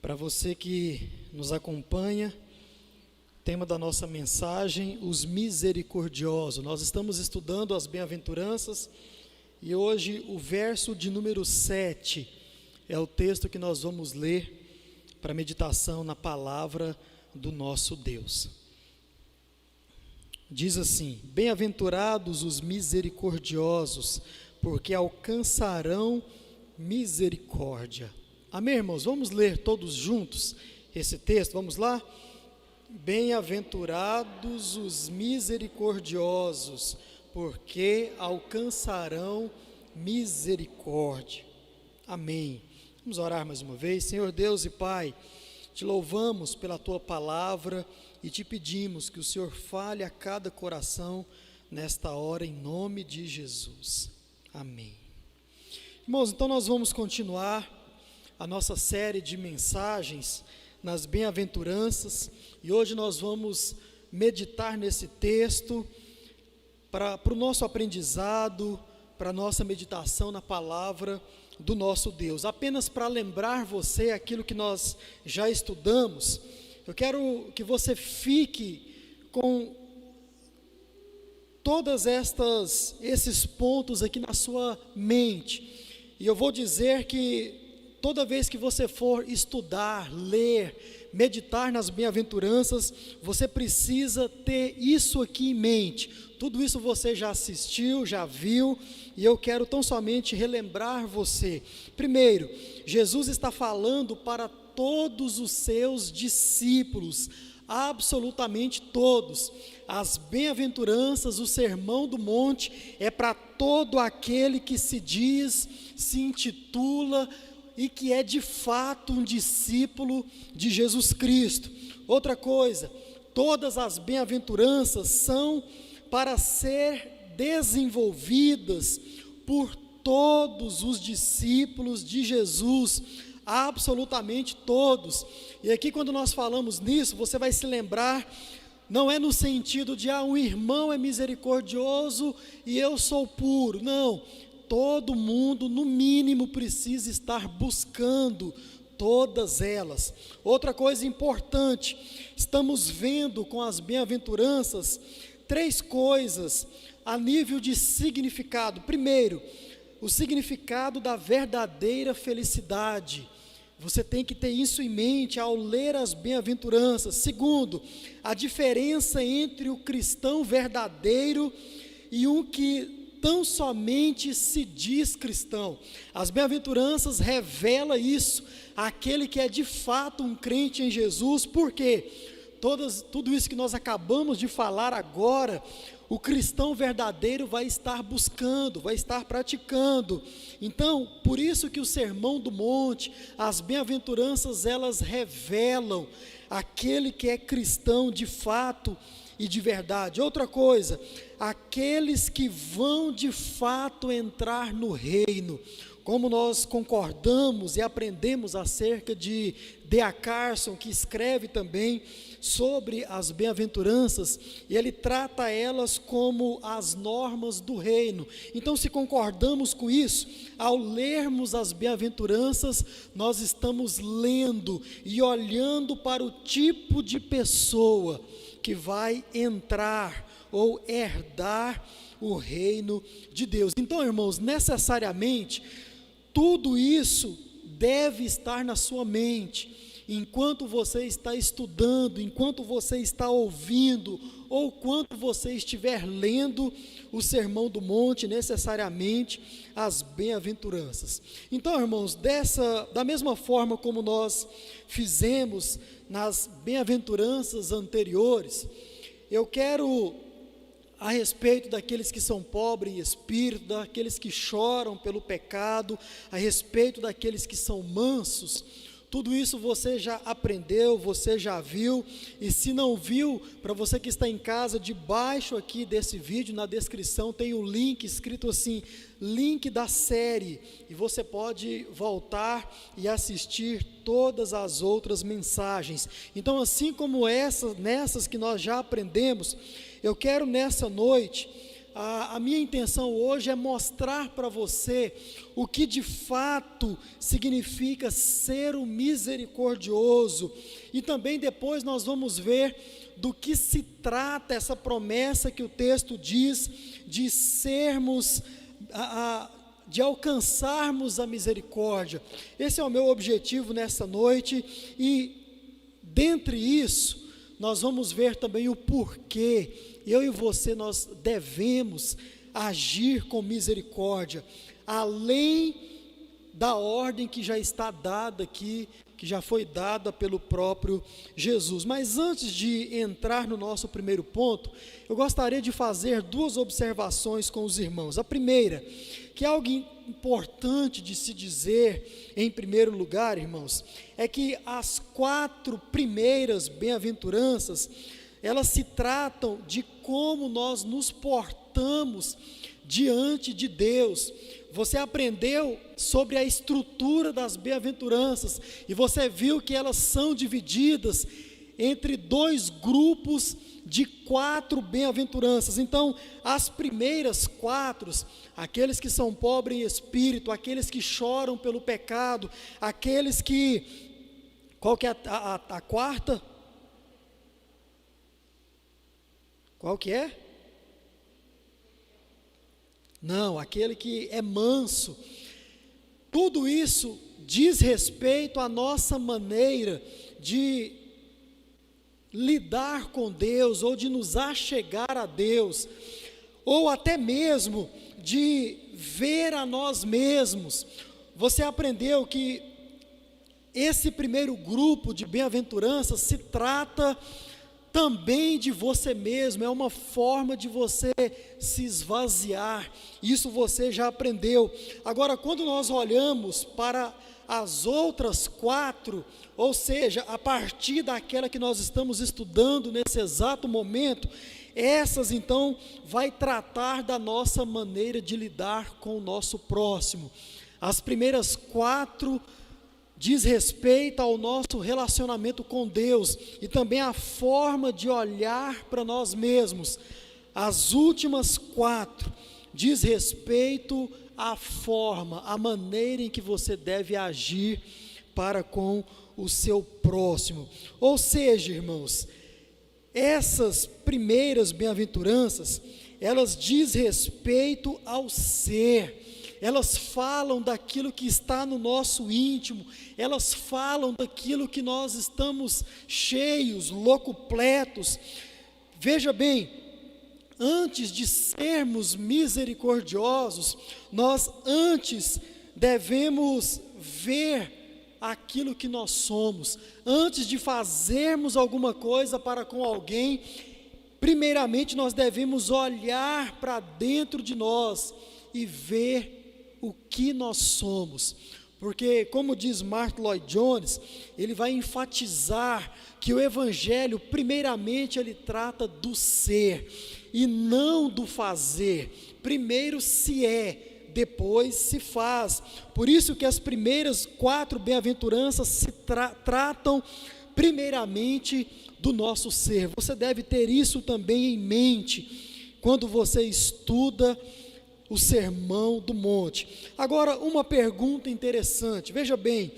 Para você que nos acompanha, tema da nossa mensagem, os misericordiosos. Nós estamos estudando as bem-aventuranças e hoje o verso de número 7 é o texto que nós vamos ler para meditação na palavra do nosso Deus. Diz assim: bem-aventurados os misericordiosos, porque alcançarão misericórdia. Amém, irmãos? Vamos ler todos juntos esse texto, vamos lá? Bem-aventurados os misericordiosos, porque alcançarão misericórdia. Amém. Vamos orar mais uma vez. Senhor Deus e Pai, te louvamos pela Tua palavra e te pedimos que o Senhor fale a cada coração nesta hora, em nome de Jesus. Amém. Irmãos, então nós vamos continuar a nossa série de mensagens nas bem-aventuranças, e hoje nós vamos meditar nesse texto para o nosso aprendizado, para a nossa meditação na palavra do nosso Deus. Apenas para lembrar você aquilo que nós já estudamos, eu quero que você fique com todas esses pontos aqui na sua mente, e eu vou dizer que toda vez que você for estudar, ler, meditar nas bem-aventuranças, você precisa ter isso aqui em mente. Tudo isso você já assistiu, já viu, e eu quero tão somente relembrar você. Primeiro, Jesus está falando para todos os seus discípulos, absolutamente todos. As bem-aventuranças, o sermão do monte, é para todo aquele que se diz, se intitula e que é de fato um discípulo de Jesus Cristo. Outra coisa, todas as bem-aventuranças são para ser desenvolvidas por todos os discípulos de Jesus, absolutamente todos. E aqui, quando nós falamos nisso, você vai se lembrar, não é no sentido de um irmão é misericordioso e eu sou puro, não. Todo mundo, no mínimo, precisa estar buscando todas elas. Outra coisa importante, estamos vendo com as bem-aventuranças três coisas a nível de significado. Primeiro, o significado da verdadeira felicidade. Você tem que ter isso em mente ao ler as bem-aventuranças. Segundo, a diferença entre o cristão verdadeiro e um que tão somente se diz cristão. As bem-aventuranças revelam isso, aquele que é de fato um crente em Jesus. Porque tudo isso que nós acabamos de falar agora, o cristão verdadeiro vai estar buscando, vai estar praticando. Então, por isso que o sermão do monte, as bem-aventuranças, elas revelam aquele que é cristão de fato e de verdade. Outra coisa, aqueles que vão de fato entrar no reino. Como nós concordamos e aprendemos acerca de D.A. Carson, que escreve também sobre as bem-aventuranças, e ele trata elas como as normas do reino. Então, se concordamos com isso, ao lermos as bem-aventuranças, nós estamos lendo e olhando para o tipo de pessoa que vai entrar ou herdar o reino de Deus. Então, irmãos, necessariamente, tudo isso deve estar na sua mente, enquanto você está estudando, enquanto você está ouvindo, ou quando você estiver lendo o Sermão do Monte, necessariamente as bem-aventuranças. Então, irmãos, da mesma forma como nós fizemos nas bem-aventuranças anteriores, eu quero, a respeito daqueles que são pobres em espírito, daqueles que choram pelo pecado, a respeito daqueles que são mansos, tudo isso você já aprendeu, você já viu, e se não viu, para você que está em casa, debaixo aqui desse vídeo, na descrição, tem um link escrito assim, link da série, e você pode voltar e assistir todas as outras mensagens. Então, assim como nessas que nós já aprendemos, eu quero nessa noite a minha intenção hoje é mostrar para você o que de fato significa ser o misericordioso, e também depois nós vamos ver do que se trata essa promessa que o texto diz, de sermos, de alcançarmos a misericórdia. Esse é o meu objetivo nessa noite, e dentre isso, nós vamos ver também o porquê eu e você, nós devemos agir com misericórdia, além da ordem que já está dada aqui, que já foi dada pelo próprio Jesus. Mas antes de entrar no nosso primeiro ponto, eu gostaria de fazer duas observações com os irmãos. A primeira, que é algo importante de se dizer em primeiro lugar, irmãos, é que as 4 primeiras bem-aventuranças, elas se tratam de como nós nos portamos diante de Deus. Você aprendeu sobre a estrutura das bem-aventuranças, e você viu que elas são divididas entre 2 grupos de 4 bem-aventuranças. Então, as primeiras 4, aqueles que são pobres em espírito, aqueles que choram pelo pecado, aqueles que, qual que é a quarta? Qual que é? Não, aquele que é manso. Tudo isso diz respeito à nossa maneira de lidar com Deus, ou de nos achegar a Deus, ou até mesmo de ver a nós mesmos. Você aprendeu que esse primeiro grupo de bem-aventuranças se trata também de você mesmo, é uma forma de você se esvaziar. Isso você já aprendeu. Agora, quando nós olhamos para as outras 4, ou seja, a partir daquela que nós estamos estudando nesse exato momento, essas então vai tratar da nossa maneira de lidar com o nosso próximo. As primeiras 4 diz respeito ao nosso relacionamento com Deus, e também a forma de olhar para nós mesmos. As últimas 4 diz respeito à forma, à maneira em que você deve agir para com o seu próximo. Ou seja, irmãos, essas primeiras bem-aventuranças, elas diz respeito ao ser. Elas falam daquilo que está no nosso íntimo, elas falam daquilo que nós estamos cheios, locupletos. Veja bem, antes de sermos misericordiosos, nós antes devemos ver aquilo que nós somos. Antes de fazermos alguma coisa para com alguém, primeiramente nós devemos olhar para dentro de nós e ver o que nós somos, porque, como diz Martyn Lloyd-Jones, ele vai enfatizar que o Evangelho, primeiramente, ele trata do ser, e não do fazer. Primeiro se é, depois se faz. Por isso que as primeiras 4 bem-aventuranças se tratam, primeiramente, do nosso ser. Você deve ter isso também em mente, quando você estuda o Sermão do Monte. Agora, uma pergunta interessante, veja bem,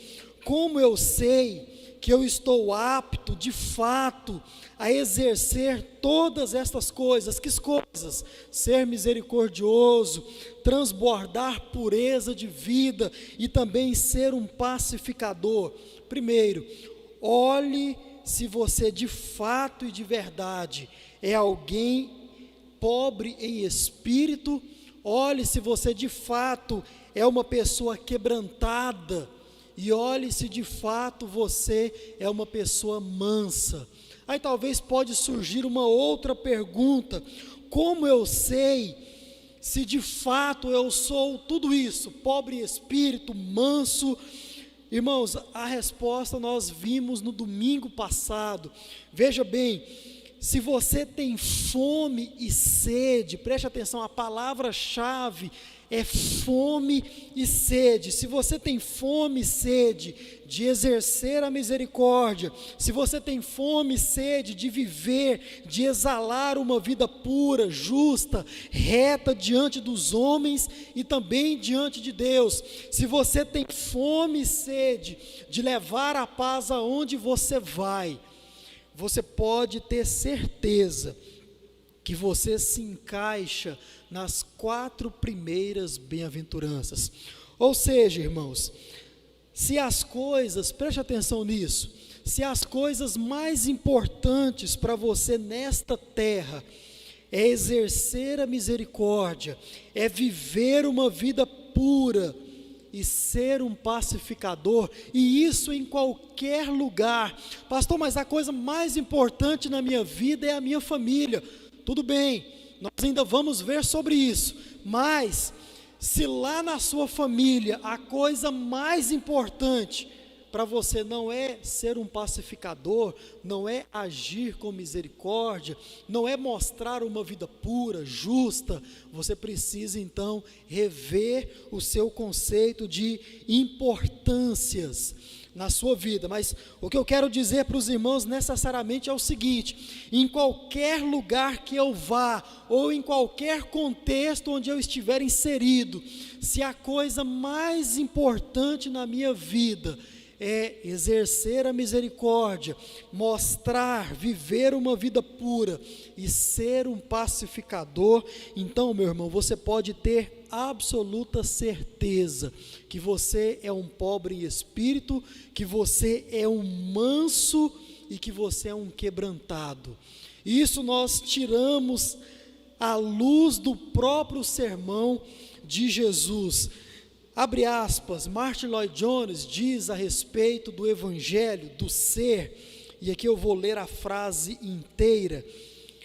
como eu sei que eu estou apto, de fato, a exercer todas estas coisas? Que coisas? Ser misericordioso, transbordar pureza de vida, e também ser um pacificador. Primeiro, olhe se você de fato e de verdade é alguém pobre em espírito. Olhe se você de fato é uma pessoa quebrantada, e olhe se de fato você é uma pessoa mansa. Aí talvez pode surgir uma outra pergunta: como eu sei se de fato eu sou tudo isso, pobre em espírito, manso? Irmãos, a resposta nós vimos no domingo passado. Veja bem, se você tem fome e sede, preste atenção, a palavra-chave é fome e sede. Se você tem fome e sede de exercer a misericórdia, se você tem fome e sede de viver, de exalar uma vida pura, justa, reta diante dos homens e também diante de Deus, se você tem fome e sede de levar a paz aonde você vai, você pode ter certeza que você se encaixa nas 4 primeiras bem-aventuranças. Ou seja, irmãos, se as coisas, preste atenção nisso, se as coisas mais importantes para você nesta terra é exercer a misericórdia, é viver uma vida pura e ser um pacificador, e isso em qualquer lugar. Pastor, mas a coisa mais importante na minha vida é a minha família. Tudo bem, nós ainda vamos ver sobre isso, mas se lá na sua família a coisa mais importante para você não é ser um pacificador, não é agir com misericórdia, não é mostrar uma vida pura, justa, você precisa então rever o seu conceito de importâncias na sua vida. Mas o que eu quero dizer para os irmãos necessariamente é o seguinte: em qualquer lugar que eu vá, ou em qualquer contexto onde eu estiver inserido, se a coisa mais importante na minha vida é exercer a misericórdia, mostrar, viver uma vida pura e ser um pacificador, então, meu irmão, você pode ter absoluta certeza que você é um pobre em espírito, que você é um manso e que você é um quebrantado. Isso nós tiramos à luz do próprio sermão de Jesus. Abre aspas, Martin Lloyd Jones diz a respeito do evangelho, do ser, e aqui eu vou ler a frase inteira.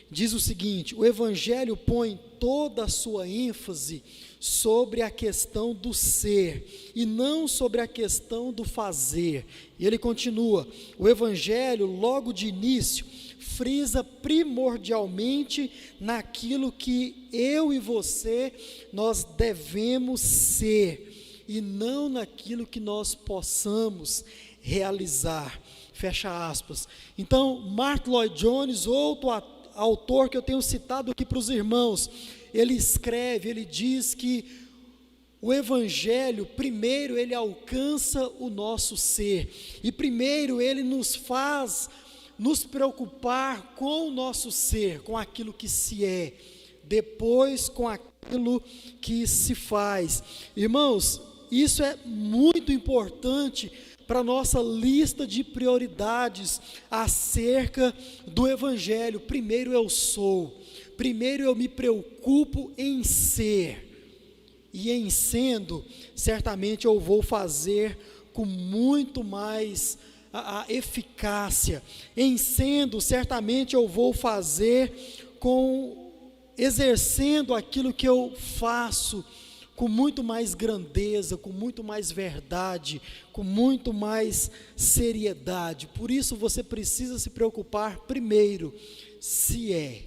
Diz o seguinte: o evangelho põe toda a sua ênfase sobre a questão do ser e não sobre a questão do fazer. E ele continua: o evangelho logo de início frisa primordialmente naquilo que eu e você nós devemos ser e não naquilo que nós possamos realizar. Fecha aspas. Então, Martin Lloyd Jones, outro autor que eu tenho citado aqui para os irmãos, ele escreve, ele diz que o evangelho, primeiro ele alcança o nosso ser, e primeiro ele nos faz nos preocupar com o nosso ser, com aquilo que se é, depois com aquilo que se faz. Irmãos, isso é muito importante para a nossa lista de prioridades acerca do evangelho. Primeiro eu sou, primeiro eu me preocupo em ser, e em sendo, certamente eu vou fazer com muito mais a eficácia. Em sendo, certamente eu vou fazer exercendo aquilo que eu faço com muito mais grandeza, com muito mais verdade, com muito mais seriedade. Por isso você precisa se preocupar primeiro, se é,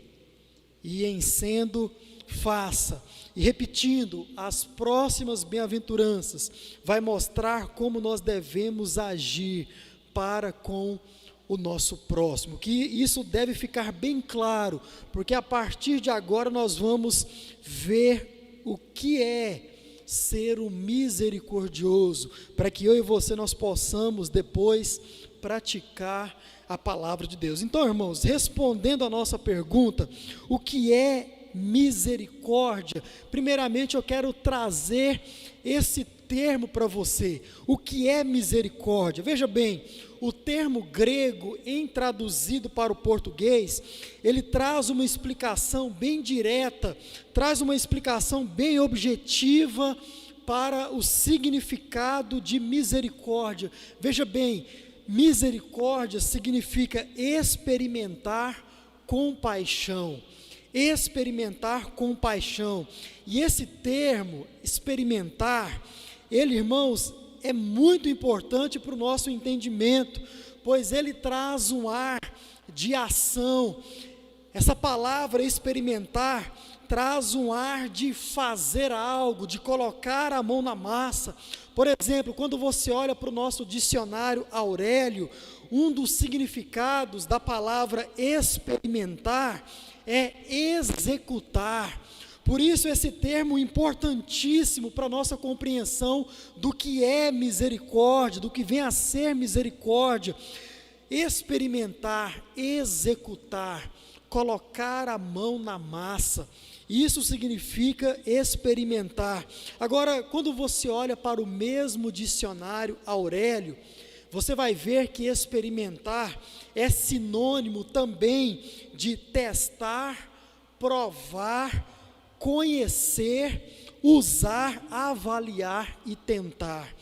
e em sendo, faça. E repetindo, as próximas bem-aventuranças vai mostrar como nós devemos agir para com o nosso próximo, que isso deve ficar bem claro, porque a partir de agora nós vamos ver o que é ser um misericordioso, para que eu e você nós possamos depois praticar a palavra de Deus. Então, irmãos, respondendo a nossa pergunta, o que é misericórdia? Primeiramente eu quero trazer esse termo para você. O que é misericórdia? Veja bem, o termo grego traduzido para o português, ele traz uma explicação bem direta, traz uma explicação bem objetiva para o significado de misericórdia. Veja bem, misericórdia significa experimentar compaixão. Experimentar compaixão. E esse termo, experimentar, ele, irmãos, é muito importante para o nosso entendimento, pois ele traz um ar de ação. essa palavra experimentar traz um ar de fazer algo, de colocar a mão na massa. Por exemplo, quando você olha para o nosso dicionário Aurélio, um dos significados da palavra experimentar é executar. Por isso esse termo importantíssimo para a nossa compreensão do que é misericórdia, do que vem a ser misericórdia. Experimentar, executar, colocar a mão na massa. Isso significa experimentar. Agora, quando você olha para o mesmo dicionário Aurélio, você vai ver que experimentar é sinônimo também de testar, provar, conhecer, usar, avaliar e tentar.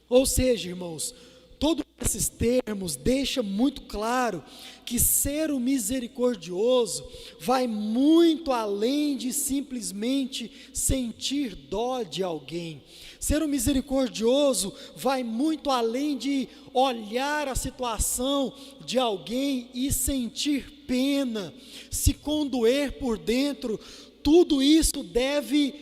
Ou seja, irmãos, todos esses termos deixam muito claro que ser o misericordioso vai muito além de simplesmente sentir dó de alguém. Ser o misericordioso vai muito além de olhar a situação de alguém e sentir pena, se condoer por dentro. Tudo isso deve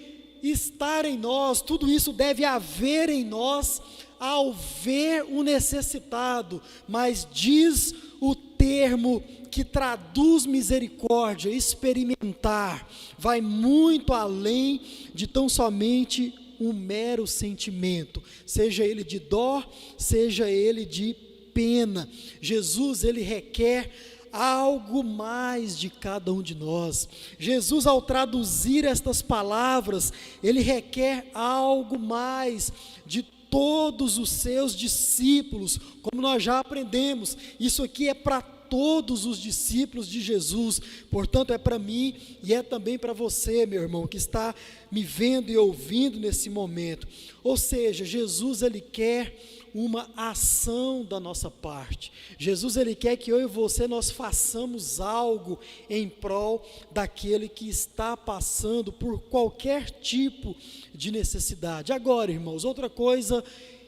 estar em nós, tudo isso deve haver em nós ao ver o necessitado, mas diz o termo que traduz misericórdia, experimentar, vai muito além de tão somente um mero sentimento, seja ele de dó, seja ele de pena. Jesus, ele requer algo mais de cada um de nós. Jesus, ao traduzir estas palavras, ele requer algo mais de todos os seus discípulos, como nós já aprendemos. Isso aqui é para todos os discípulos de Jesus, portanto é para mim e é também para você, meu irmão, que está me vendo e ouvindo nesse momento. Ou seja, Jesus, ele quer uma ação da nossa parte. Jesus, ele quer que eu e você nós façamos algo em prol daquele que está passando por qualquer tipo de necessidade. Agora, irmãos, outra coisa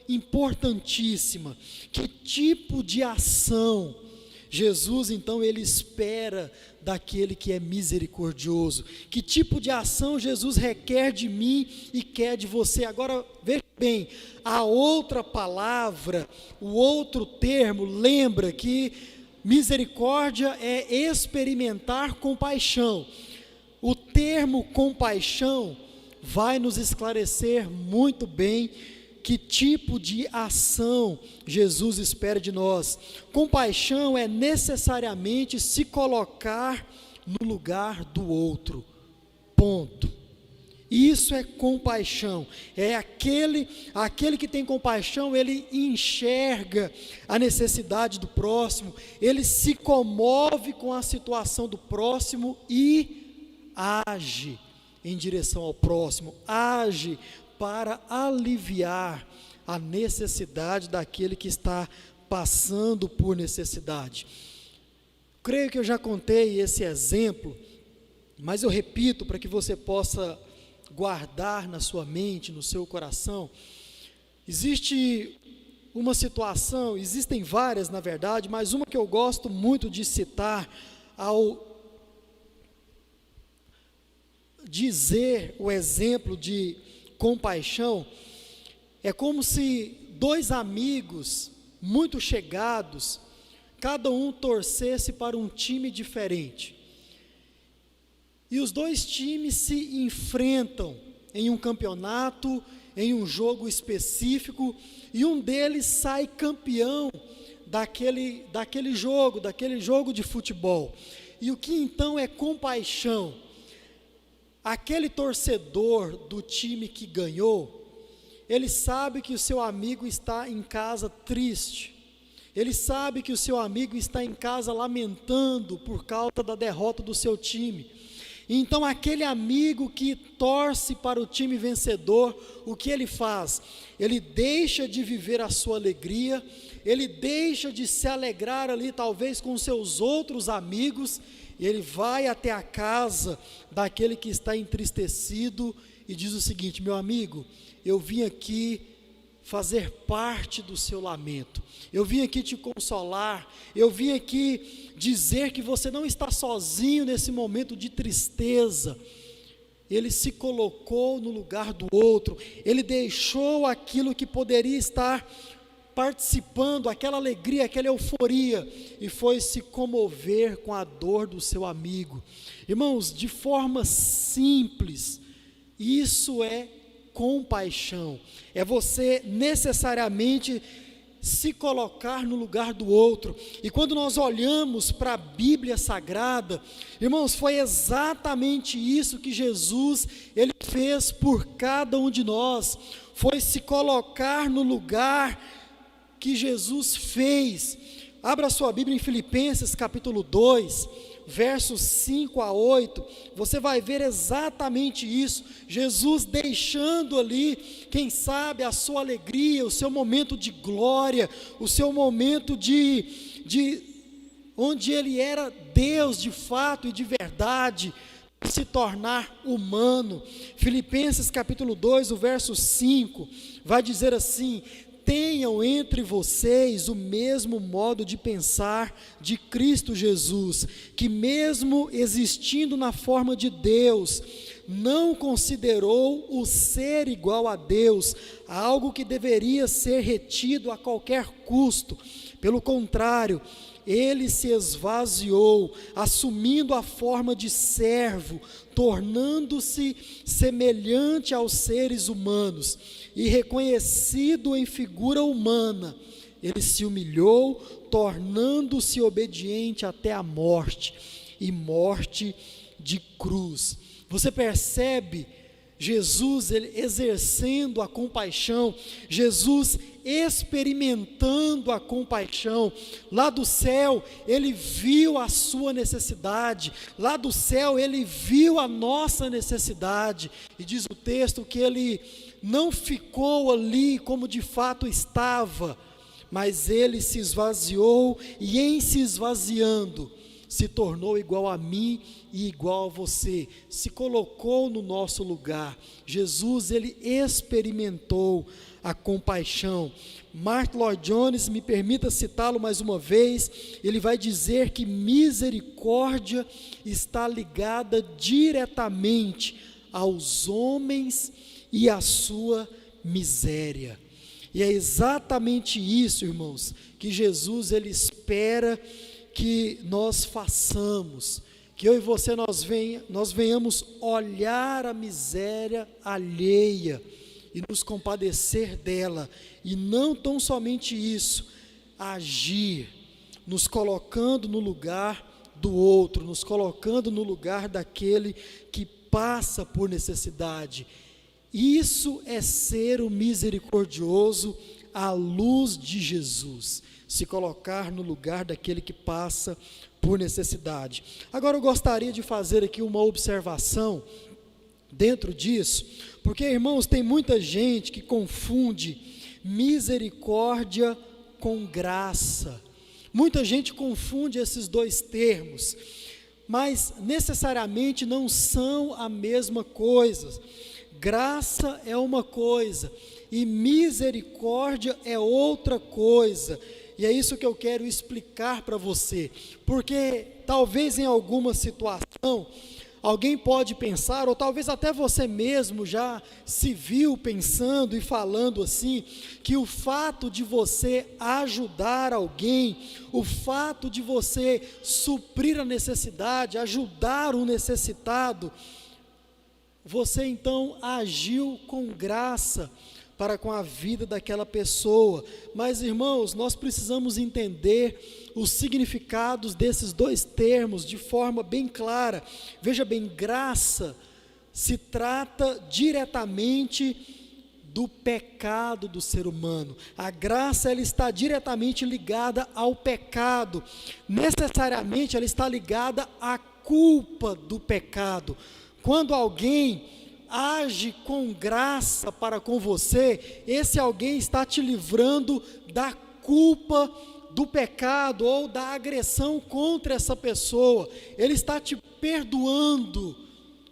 importantíssima, que tipo de ação Jesus, então, ele espera daquele que é misericordioso? Que tipo de ação Jesus requer de mim e quer de você? Agora, veja bem, a outra palavra, o outro termo, lembra que misericórdia é experimentar compaixão. O termo compaixão vai nos esclarecer muito bem que tipo de ação Jesus espera de nós. Compaixão é necessariamente se colocar no lugar do outro. Ponto. Isso é compaixão. É aquele que tem compaixão, ele enxerga a necessidade do próximo, ele se comove com a situação do próximo e age em direção ao próximo, age para aliviar a necessidade daquele que está passando por necessidade. Creio que eu já contei esse exemplo, mas eu repito para que você possa guardar na sua mente, no seu coração. Existe uma situação, existem várias na verdade, mas uma que eu gosto muito de citar ao dizer o exemplo de compaixão, é como se dois amigos muito chegados, cada um torcesse para um time diferente, e os dois times se enfrentam em um campeonato, em um jogo específico, e um deles sai campeão daquele jogo de futebol. E o que então é compaixão? Aquele torcedor do time que ganhou, ele sabe que o seu amigo está em casa triste, ele sabe que o seu amigo está em casa lamentando por causa da derrota do seu time. Então aquele amigo que torce para o time vencedor, o que ele faz? Ele deixa de viver a sua alegria, ele deixa de se alegrar ali talvez com seus outros amigos, e ele vai até a casa daquele que está entristecido e diz o seguinte: meu amigo, eu vim aqui fazer parte do seu lamento. Eu vim aqui te consolar, eu vim aqui dizer que você não está sozinho nesse momento de tristeza. Ele se colocou no lugar do outro, ele deixou aquilo que poderia estar participando, aquela alegria, aquela euforia, e foi se comover com a dor do seu amigo. Irmãos, de forma simples, isso é compaixão, é você necessariamente se colocar no lugar do outro. E quando nós olhamos para a Bíblia Sagrada, irmãos, foi exatamente isso que Jesus, ele fez por cada um de nós, foi se colocar no lugar que Jesus fez. Abra sua Bíblia em Filipenses capítulo 2, versos 5 a 8, você vai ver exatamente isso, Jesus deixando ali, quem sabe, a sua alegria, o seu momento de glória, o seu momento de onde ele era Deus de fato e de verdade, se tornar humano. Filipenses capítulo 2, o verso 5, vai dizer assim: tenham entre vocês o mesmo modo de pensar de Cristo Jesus, que mesmo existindo na forma de Deus, não considerou o ser igual a Deus, algo que deveria ser retido a qualquer custo. Pelo contrário, ele se esvaziou, assumindo a forma de servo, tornando-se semelhante aos seres humanos, e reconhecido em figura humana, ele se humilhou, tornando-se obediente até a morte, e morte de cruz. Você percebe Jesus ele exercendo a compaixão, Jesus experimentando a compaixão. Lá do céu ele viu a sua necessidade, lá do céu ele viu a nossa necessidade, e diz o texto que ele não ficou ali como de fato estava, mas ele se esvaziou, e em se esvaziando, se tornou igual a mim e igual a você, se colocou no nosso lugar. Jesus, ele experimentou a compaixão. Martyn Lloyd-Jones, me permita citá-lo mais uma vez, ele vai dizer que misericórdia está ligada diretamente aos homens e à sua miséria. E é exatamente isso, irmãos, que Jesus ele espera que nós façamos, que eu e você nós venhamos olhar a miséria alheia e nos compadecer dela, e não tão somente isso, agir, nos colocando no lugar do outro, nos colocando no lugar daquele que passa por necessidade. Isso é ser o misericordioso à luz de Jesus, se colocar no lugar daquele que passa por necessidade. Agora eu gostaria de fazer aqui uma observação dentro disso, porque, irmãos, tem muita gente que confunde misericórdia com graça. Muita gente confunde esses dois termos, mas necessariamente não são a mesma coisa. Graça é uma coisa e misericórdia é outra coisa. E é isso que eu quero explicar para você, porque talvez em alguma situação, alguém pode pensar, ou talvez até você mesmo já se viu pensando e falando assim, que o fato de você ajudar alguém, o fato de você suprir a necessidade, ajudar um necessitado, você então agiu com graça para com a vida daquela pessoa. Mas, irmãos, nós precisamos entender os significados desses dois termos de forma bem clara. Veja bem, graça se trata diretamente do pecado do ser humano. A graça, ela está diretamente ligada ao pecado, necessariamente ela está ligada à culpa do pecado. Quando alguém age com graça para com você, esse alguém está te livrando da culpa do pecado ou da agressão contra essa pessoa, ele está te perdoando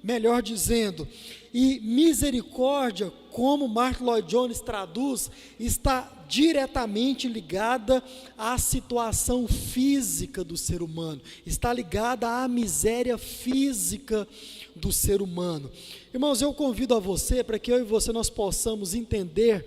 melhor dizendo. E misericórdia, como Martyn Lloyd-Jones traduz, está diretamente ligada à situação física do ser humano, está ligada à miséria física do ser humano. Irmãos, eu convido a você, para que eu e você nós possamos entender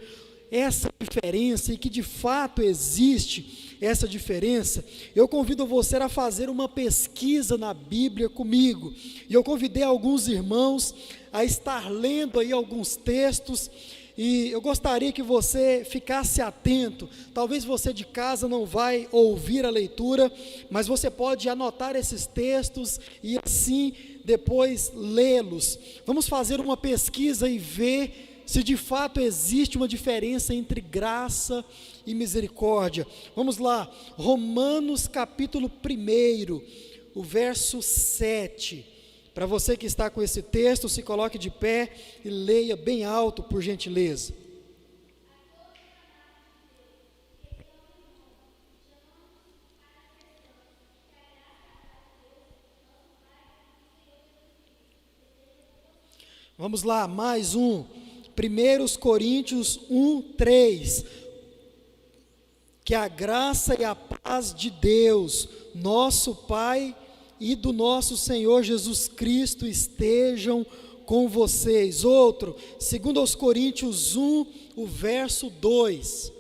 essa diferença, e que de fato existe essa diferença, eu convido você a fazer uma pesquisa na Bíblia comigo, e eu convidei alguns irmãos a estar lendo aí alguns textos, e eu gostaria que você ficasse atento. Talvez você de casa não vai ouvir a leitura, mas você pode anotar esses textos e assim depois lê-los. Vamos fazer uma pesquisa e ver se de fato existe uma diferença entre graça e misericórdia. Vamos lá, Romanos capítulo 1, o verso 7. Para você que está com esse texto, se coloque de pé e leia bem alto, por gentileza. Vamos lá, mais um. 1 Coríntios 1:3. Que a graça e a paz de Deus, nosso Pai, e do nosso Senhor Jesus Cristo estejam com vocês. Outro, 2 Coríntios 1, o verso 2.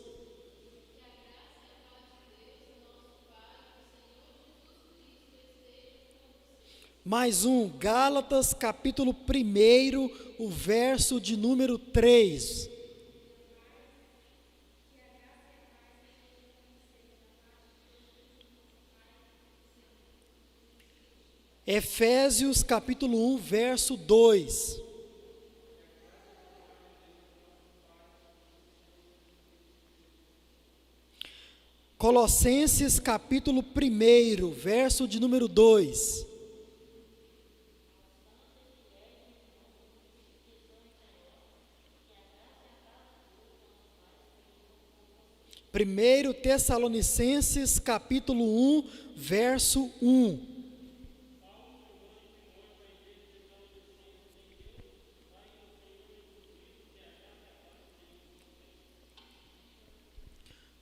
Mais um, Gálatas capítulo 1, o verso de número 3. Efésios capítulo 1, verso 2. Colossenses capítulo 1, verso de número 2. Primeiro Tessalonicenses capítulo 1, verso 1.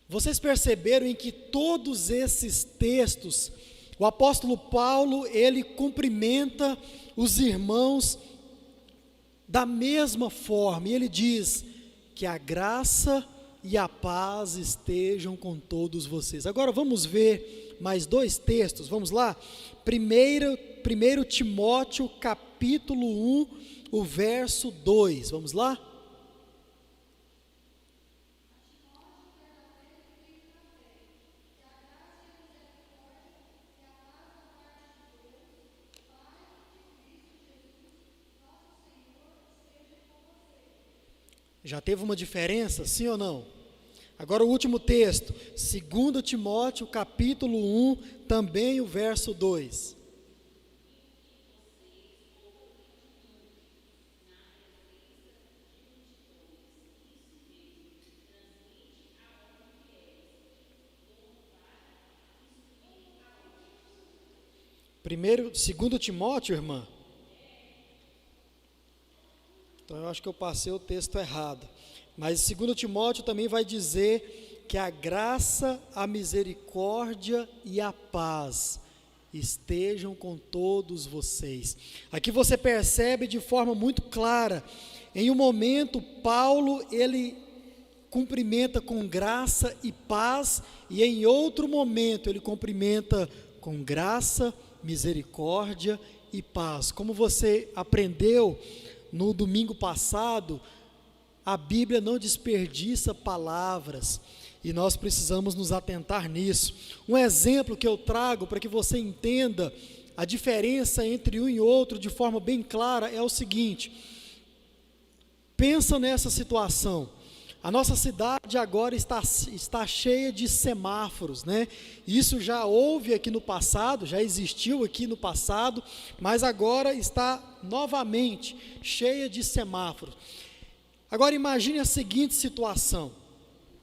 Vocês perceberam em que todos esses textos, o apóstolo Paulo, ele cumprimenta os irmãos da mesma forma, e ele diz que a graça e a paz estejam com todos vocês. Agora vamos ver mais dois textos, vamos lá? 1 Timóteo capítulo 1, o verso 2, vamos lá? Já teve uma diferença, sim ou não? Agora o último texto, 2 Timóteo capítulo 1, também o verso 2. Primeiro, 2 Timóteo, irmã. Então eu acho que eu passei o texto errado. Mas 2 Timóteo também vai dizer que a graça, a misericórdia e a paz estejam com todos vocês. Aqui você percebe de forma muito clara, em um momento Paulo, ele cumprimenta com graça e paz, e em outro momento ele cumprimenta com graça, misericórdia e paz. Como você aprendeu no domingo passado, a Bíblia não desperdiça palavras, e nós precisamos nos atentar nisso. Um exemplo que eu trago para que você entenda a diferença entre um e outro de forma bem clara é o seguinte: pensa nessa situação. A nossa cidade agora está cheia de semáforos, né? Isso já houve aqui no passado, já existiu aqui no passado, mas agora está novamente cheia de semáforos. Agora imagine a seguinte situação: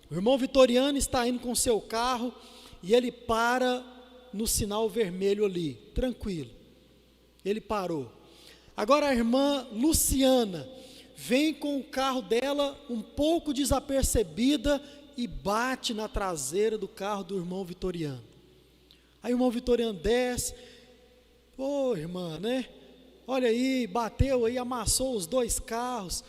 o irmão Vitoriano está indo com seu carro e ele para no sinal vermelho ali, tranquilo. Ele parou. Agora a irmã Luciana vem com o carro dela um pouco desapercebida e bate na traseira do carro do irmão Vitoriano. Aí o irmão Vitoriano desce, ô irmã, né? Olha aí, bateu aí, amassou os dois carros.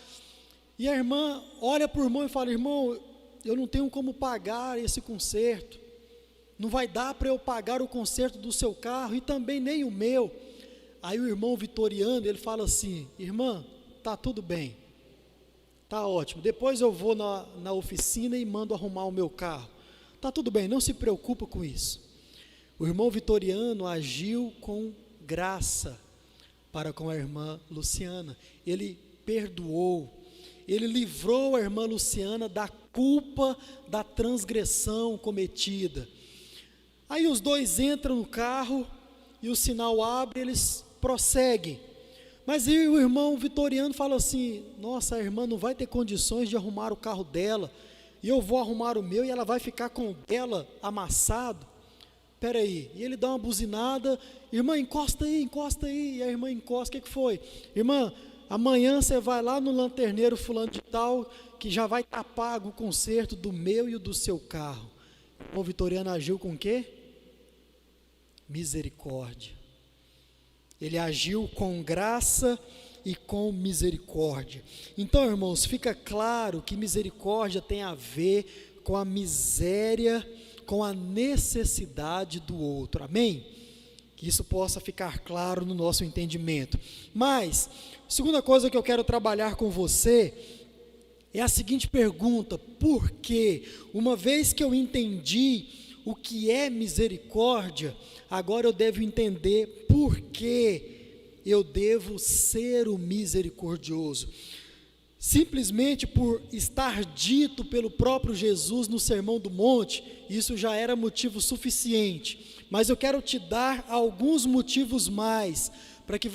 E a irmã olha para o irmão e fala: irmão, eu não tenho como pagar esse conserto, não vai dar para eu pagar o conserto do seu carro e também nem o meu. Aí o irmão Vitoriano, ele fala assim: irmã, tá tudo bem, tá ótimo, depois eu vou na oficina e mando arrumar o meu carro, tá tudo bem, não se preocupa com isso. O irmão Vitoriano agiu com graça para com a irmã Luciana, ele perdoou, ele livrou a irmã Luciana da culpa da transgressão cometida. Aí os dois entram no carro e o sinal abre, eles prosseguem. Mas aí o irmão Vitoriano fala assim: nossa, a irmã não vai ter condições de arrumar o carro dela, e eu vou arrumar o meu e ela vai ficar com o dela amassado. Espera aí. E ele dá uma buzinada: irmã, encosta aí, e a irmã encosta. O que foi? Irmã, amanhã você vai lá no lanterneiro fulano de tal, que já vai estar pago o conserto do meu e o do seu carro. O irmão Vitoriano agiu com o quê? Misericórdia. Ele agiu com graça e com misericórdia. Então, irmãos, fica claro que misericórdia tem a ver com a miséria, com a necessidade do outro, amém? Que isso possa ficar claro no nosso entendimento. Mas, segunda coisa que eu quero trabalhar com você é a seguinte pergunta: por que, uma vez que eu entendi o que é misericórdia, agora eu devo entender por que eu devo ser o misericordioso? Simplesmente por estar dito pelo próprio Jesus no Sermão do Monte, isso já era motivo suficiente, mas eu quero te dar alguns motivos mais, para que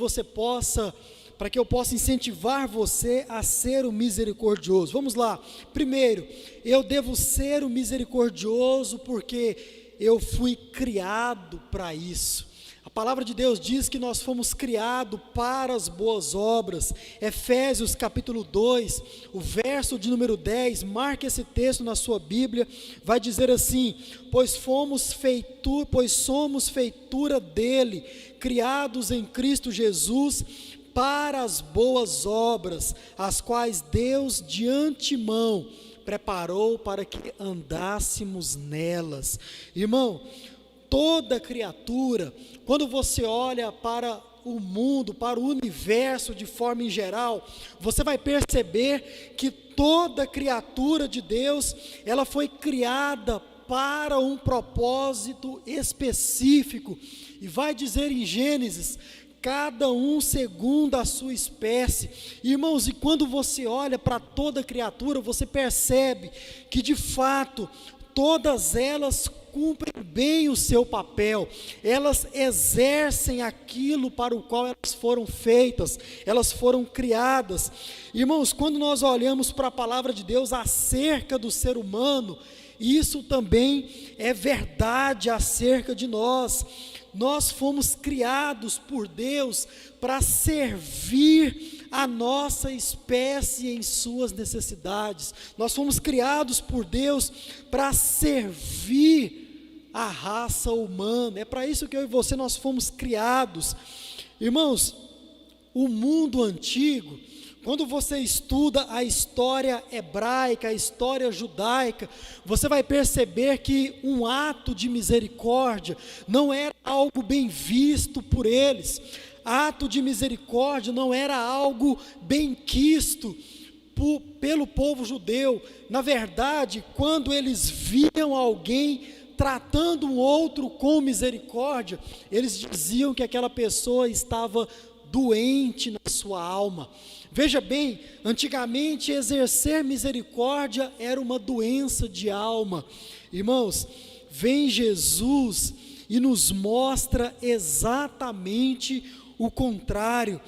eu possa incentivar você a ser o misericordioso. Vamos lá. Primeiro, eu devo ser o misericordioso porque eu fui criado para isso. A palavra de Deus diz que nós fomos criados para as boas obras. Efésios capítulo 2, o verso de número 10, marque esse texto na sua Bíblia, vai dizer assim: pois somos feitura dele, criados em Cristo Jesus, para as boas obras, as quais Deus de antemão preparou para que andássemos nelas. Irmão, toda criatura, quando você olha para o mundo, para o universo de forma em geral, você vai perceber que toda criatura de Deus, ela foi criada para um propósito específico, e vai dizer em Gênesis: cada um segundo a sua espécie. Irmãos, e quando você olha para toda criatura, você percebe que de fato todas elas cumprem bem o seu papel, elas exercem aquilo para o qual elas foram feitas, elas foram criadas. Irmãos, quando nós olhamos para a palavra de Deus acerca do ser humano, isso também é verdade acerca de nós. Nós fomos criados por Deus para servir a nossa espécie em suas necessidades. Nós fomos criados por Deus para servir a raça humana. É para isso que eu e você nós fomos criados. Irmãos, o mundo antigo, quando você estuda a história hebraica, a história judaica, você vai perceber que um ato de misericórdia não era algo bem visto por eles. Ato de misericórdia não era algo bem quisto pelo povo judeu. Na verdade, quando eles viam alguém tratando um outro com misericórdia, eles diziam que aquela pessoa estava doente na sua alma. Veja bem, antigamente exercer misericórdia era uma doença de alma. Irmãos, vem Jesus e nos mostra exatamente o contrário.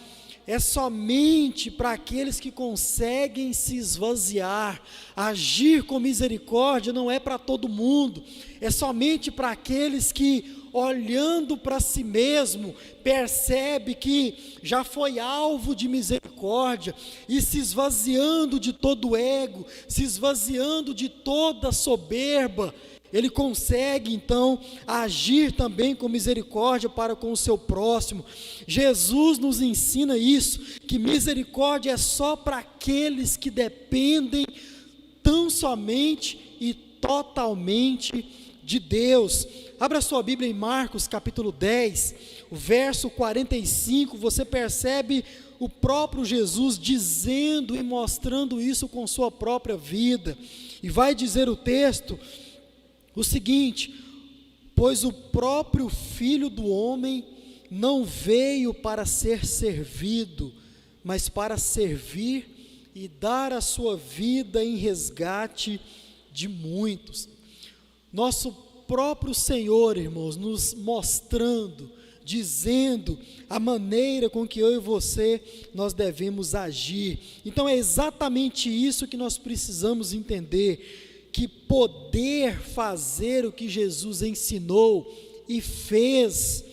É somente para aqueles que conseguem se esvaziar. Agir com misericórdia não é para todo mundo, é somente para aqueles que olhando para si mesmo, percebe que já foi alvo de misericórdia, e se esvaziando de todo o ego, se esvaziando de toda soberba, ele consegue então agir também com misericórdia para com o seu próximo. Jesus nos ensina isso, que misericórdia é só para aqueles que dependem tão somente e totalmente de Deus. Abra sua Bíblia em Marcos capítulo 10, o verso 45, você percebe o próprio Jesus dizendo e mostrando isso com sua própria vida, e vai dizer o texto o seguinte: pois o próprio Filho do Homem não veio para ser servido, mas para servir e dar a sua vida em resgate de muitos. Nosso próprio Senhor, irmãos, nos mostrando, dizendo a maneira com que eu e você, nós devemos agir. Então é exatamente isso que nós precisamos entender, que poder fazer o que Jesus ensinou e fez,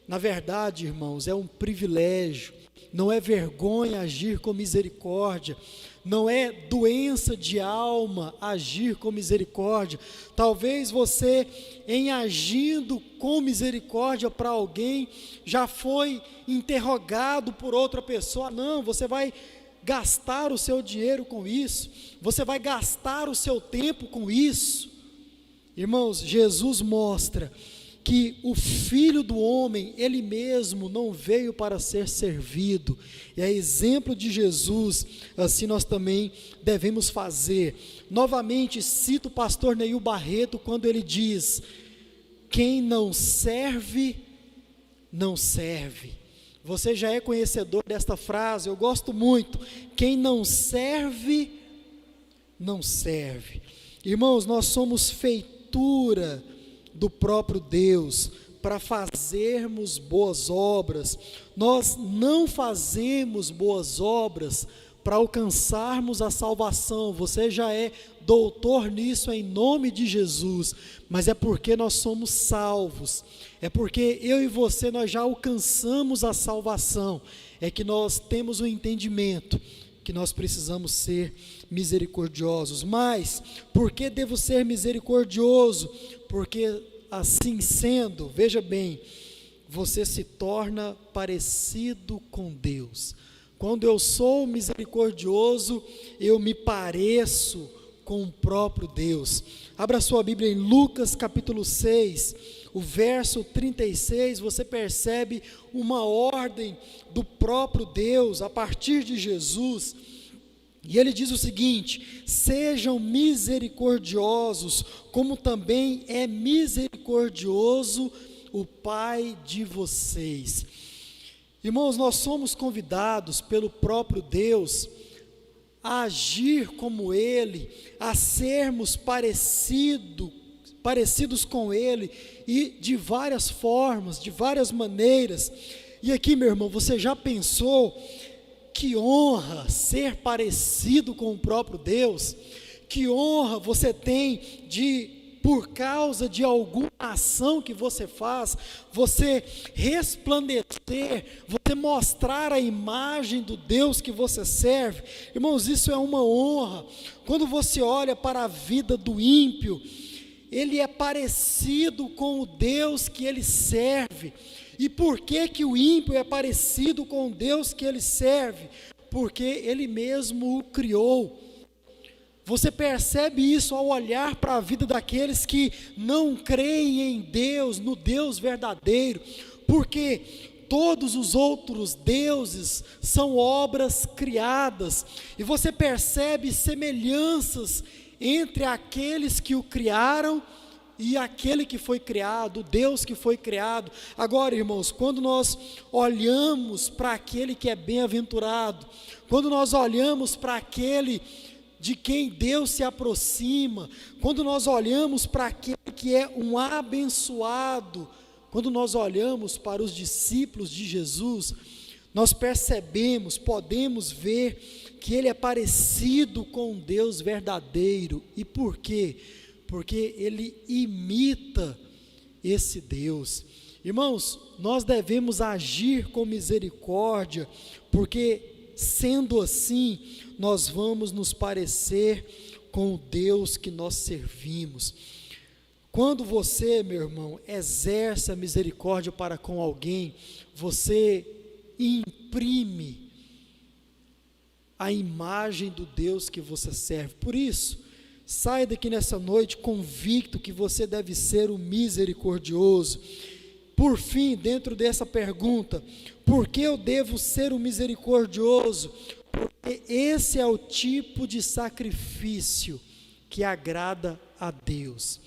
na verdade, irmãos, é um privilégio, não é vergonha agir com misericórdia, não é doença de alma agir com misericórdia. Talvez você, em agindo com misericórdia para alguém, já foi interrogado por outra pessoa. Não, você vai gastar o seu dinheiro com isso, você vai gastar o seu tempo com isso. Irmãos, Jesus mostra que o Filho do Homem, Ele mesmo não veio para ser servido, e a exemplo de Jesus, assim nós também devemos fazer. Novamente cito o pastor Neil Barreto, quando ele diz: quem não serve, não serve. Você já é conhecedor desta frase, eu gosto muito. Quem não serve, não serve. Irmãos, nós somos feitura do próprio Deus para fazermos boas obras. Nós não fazemos boas obras para alcançarmos a salvação. Você já é doutor nisso em nome de Jesus, mas é porque nós somos salvos, é porque eu e você nós já alcançamos a salvação, é que nós temos o entendimento que nós precisamos ser misericordiosos. Mas por que devo ser misericordioso? Porque assim sendo, veja bem, você se torna parecido com Deus. Quando eu sou misericordioso, eu me pareço com o próprio Deus. Abra sua Bíblia em Lucas capítulo 6, o verso 36, você percebe uma ordem do próprio Deus a partir de Jesus, e ele diz o seguinte: sejam misericordiosos, como também é misericordioso o Pai de vocês. Irmãos, nós somos convidados pelo próprio Deus a agir como Ele, a sermos parecidos com Ele, e de várias formas, de várias maneiras. E aqui, meu irmão, você já pensou que honra ser parecido com o próprio Deus? Que honra você tem de, por causa de alguma ação que você faz, você resplandecer, você mostrar a imagem do Deus que você serve? Irmãos, isso é uma honra. Quando você olha para a vida do ímpio, ele é parecido com o Deus que ele serve. E por que que o ímpio é parecido com o Deus que ele serve? Porque ele mesmo o criou. Você percebe isso ao olhar para a vida daqueles que não creem em Deus, no Deus verdadeiro, porque todos os outros deuses são obras criadas, e você percebe semelhanças entre aqueles que o criaram e aquele que foi criado, o Deus que foi criado. Agora, irmãos, quando nós olhamos para aquele que é bem-aventurado, quando nós olhamos para aquele de quem Deus se aproxima, quando nós olhamos para aquele que é um abençoado, quando nós olhamos para os discípulos de Jesus, nós percebemos, podemos ver que ele é parecido com um Deus verdadeiro. E por quê? Porque ele imita esse Deus. Irmãos, nós devemos agir com misericórdia, porque sendo assim, nós vamos nos parecer com o Deus que nós servimos. Quando você, meu irmão, exerce a misericórdia para com alguém, você imprime a imagem do Deus que você serve. Por isso, saia daqui nessa noite convicto que você deve ser o misericordioso. Por fim, dentro dessa pergunta, por que eu devo ser o misericordioso? Porque esse é o tipo de sacrifício que agrada a Deus.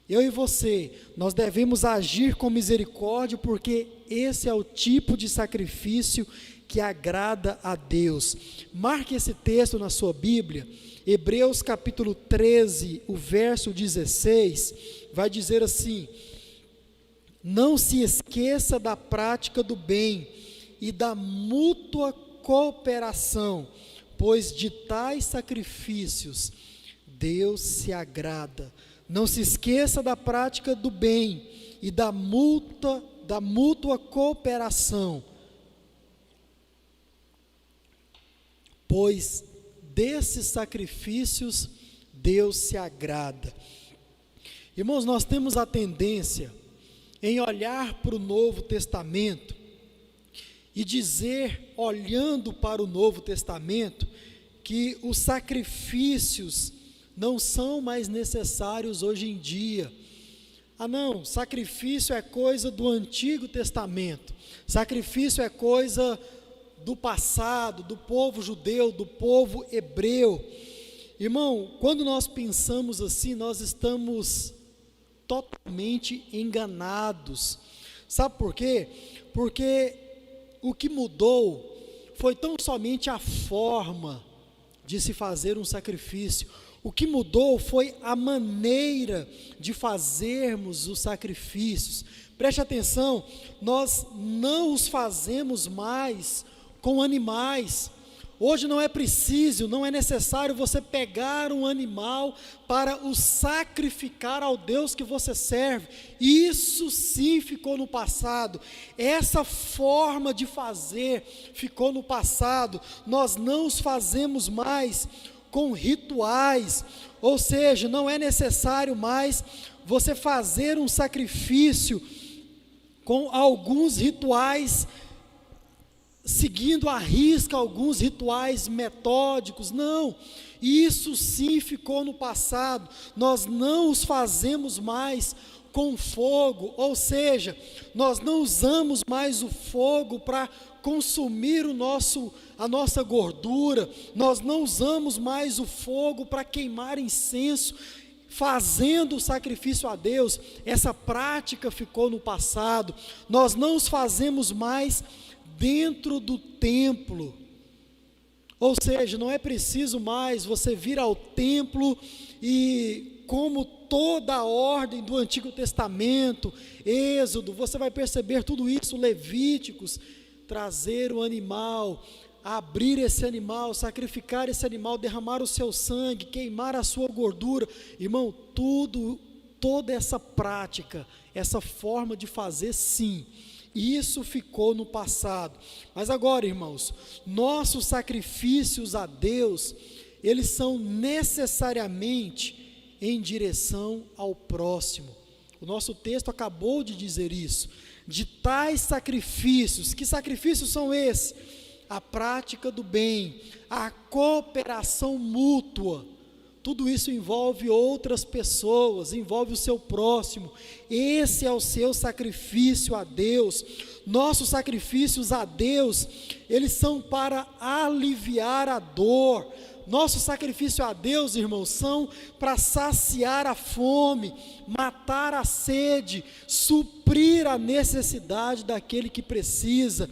Eu e você, nós devemos agir com misericórdia, porque esse é o tipo de sacrifício que agrada a Deus. Marque esse texto na sua Bíblia, Hebreus capítulo 13, o verso 16, vai dizer assim: não se esqueça da prática do bem e da mútua cooperação, pois de tais sacrifícios Deus se agrada. Não se esqueça da prática do bem e da mútua cooperação, pois desses sacrifícios Deus se agrada. Irmãos, nós temos a tendência em olhar para o Novo Testamento e dizer, olhando para o Novo Testamento, que os sacrifícios não são mais necessários hoje em dia. Não, sacrifício é coisa do Antigo Testamento, sacrifício é coisa do passado, do povo judeu, do povo hebreu. Irmão, quando nós pensamos assim, nós estamos totalmente enganados. Sabe por quê? Porque o que mudou foi tão somente a forma de se fazer um sacrifício. O que mudou foi a maneira de fazermos os sacrifícios. Preste atenção, nós não os fazemos mais com animais. Hoje não é preciso, não é necessário você pegar um animal para o sacrificar ao Deus que você serve. Isso sim ficou no passado. Essa forma de fazer ficou no passado. Nós não os fazemos mais com rituais, ou seja, não é necessário mais você fazer um sacrifício com alguns rituais, seguindo à risca alguns rituais metódicos. Não, isso sim ficou no passado. Nós não os fazemos mais com fogo, ou seja, nós não usamos mais o fogo para consumir a nossa gordura, nós não usamos mais o fogo para queimar incenso, fazendo o sacrifício a Deus. Essa prática ficou no passado. Nós não os fazemos mais dentro do templo, ou seja, não é preciso mais você vir ao templo e, como toda a ordem do Antigo Testamento, Êxodo, você vai perceber tudo isso, Levíticos, trazer o animal, abrir esse animal, sacrificar esse animal, derramar o seu sangue, queimar a sua gordura. Irmão, toda essa prática, essa forma de fazer, sim, isso ficou no passado. Mas agora, irmãos, nossos sacrifícios a Deus, eles são necessariamente em direção ao próximo. O nosso texto acabou de dizer isso. De tais sacrifícios, que sacrifícios são esses? A prática do bem, a cooperação mútua. Tudo isso envolve outras pessoas, envolve o seu próximo. Esse é o seu sacrifício a Deus. Nossos sacrifícios a Deus, eles são para aliviar a dor. Nosso sacrifício a Deus, irmãos, são para saciar a fome, matar a sede, suprir a necessidade daquele que precisa.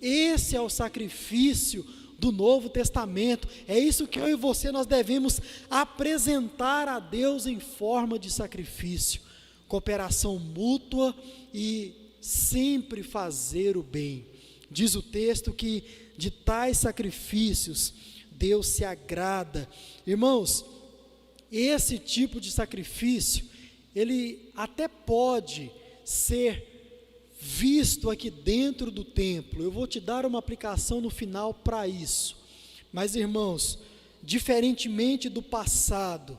Esse é o sacrifício do Novo Testamento. É isso que eu e você nós devemos apresentar a Deus em forma de sacrifício, cooperação mútua e sempre fazer o bem. Diz o texto que de tais sacrifícios Deus se agrada. Irmãos, esse tipo de sacrifício, ele até pode ser visto aqui dentro do templo. Eu vou te dar uma aplicação no final para isso. Mas, irmãos, diferentemente do passado,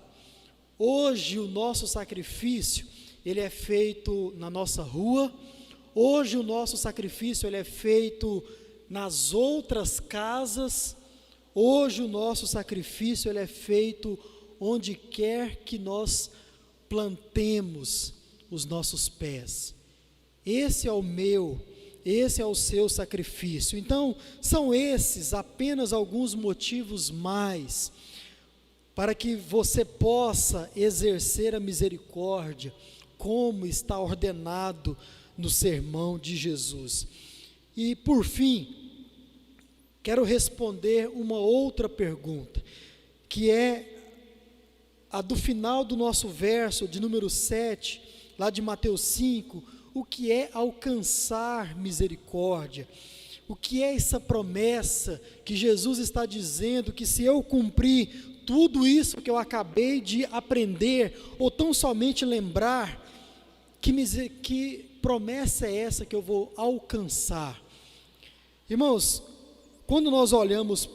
hoje o nosso sacrifício, ele é feito na nossa rua. Hoje o nosso sacrifício, ele é feito nas outras casas. Hoje o nosso sacrifício, ele é feito onde quer que nós plantemos os nossos pés. Esse é o meu, esse é o seu sacrifício. Então, são esses apenas alguns motivos mais para que você possa exercer a misericórdia, como está ordenado no sermão de Jesus. E por fim, quero responder uma outra pergunta, que é a do final do nosso verso, de número 7, lá de Mateus 5, o que é alcançar misericórdia? O que é essa promessa que Jesus está dizendo, que se eu cumprir tudo isso que eu acabei de aprender, ou tão somente lembrar, que promessa é essa que eu vou alcançar? Irmãos, quando nós olhamos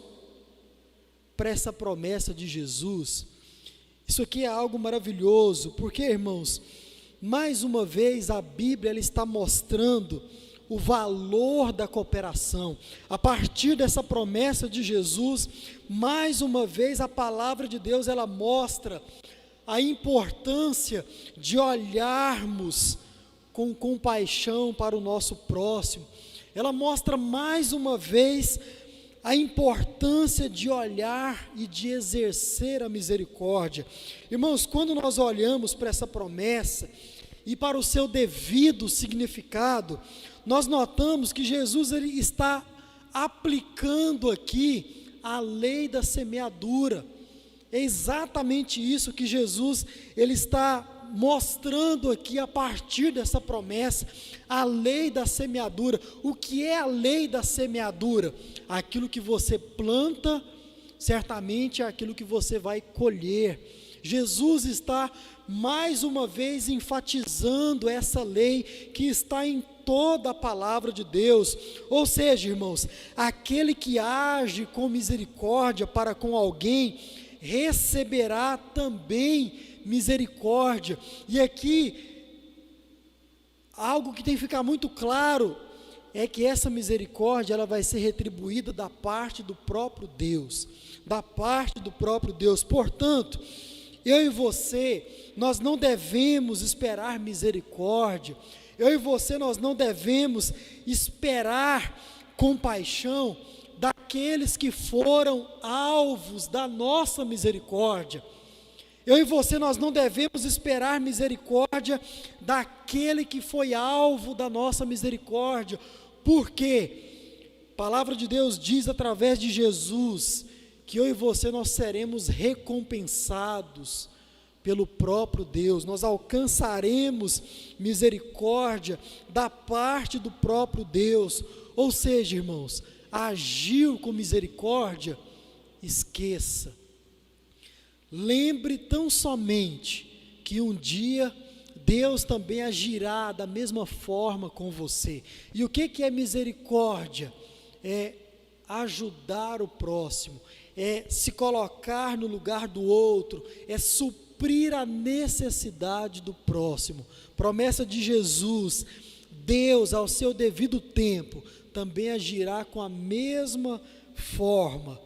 para essa promessa de Jesus, isso aqui é algo maravilhoso, porque, irmãos, mais uma vez a Bíblia ela está mostrando o valor da cooperação. A partir dessa promessa de Jesus, mais uma vez a palavra de Deus ela mostra a importância de olharmos com compaixão para o nosso próximo. Ela mostra mais uma vez a importância de olhar e de exercer a misericórdia. Irmãos, quando nós olhamos para essa promessa e para o seu devido significado, nós notamos que Jesus ele está aplicando aqui a lei da semeadura. É exatamente isso que Jesus ele está mostrando aqui a partir dessa promessa, a lei da semeadura. O que é a lei da semeadura? Aquilo que você planta, certamente é aquilo que você vai colher. Jesus está mais uma vez enfatizando essa lei que está em toda a palavra de Deus. Ou seja, irmãos, aquele que age com misericórdia para com alguém, receberá também misericórdia. E aqui, algo que tem que ficar muito claro, é que essa misericórdia, ela vai ser retribuída da parte do próprio Deus, da parte do próprio Deus. Portanto, eu e você, nós não devemos esperar misericórdia, eu e você, nós não devemos esperar compaixão daqueles que foram alvos da nossa misericórdia. Eu e você, nós não devemos esperar misericórdia daquele que foi alvo da nossa misericórdia. Por quê? A palavra de Deus diz através de Jesus que eu e você nós seremos recompensados pelo próprio Deus. Nós alcançaremos misericórdia da parte do próprio Deus. Ou seja, irmãos, agiu com misericórdia, esqueça. Lembre tão somente que um dia Deus também agirá da mesma forma com você. E o que é misericórdia? É ajudar o próximo, é se colocar no lugar do outro, é suprir a necessidade do próximo. Promessa de Jesus: Deus, ao seu devido tempo, também agirá com a mesma forma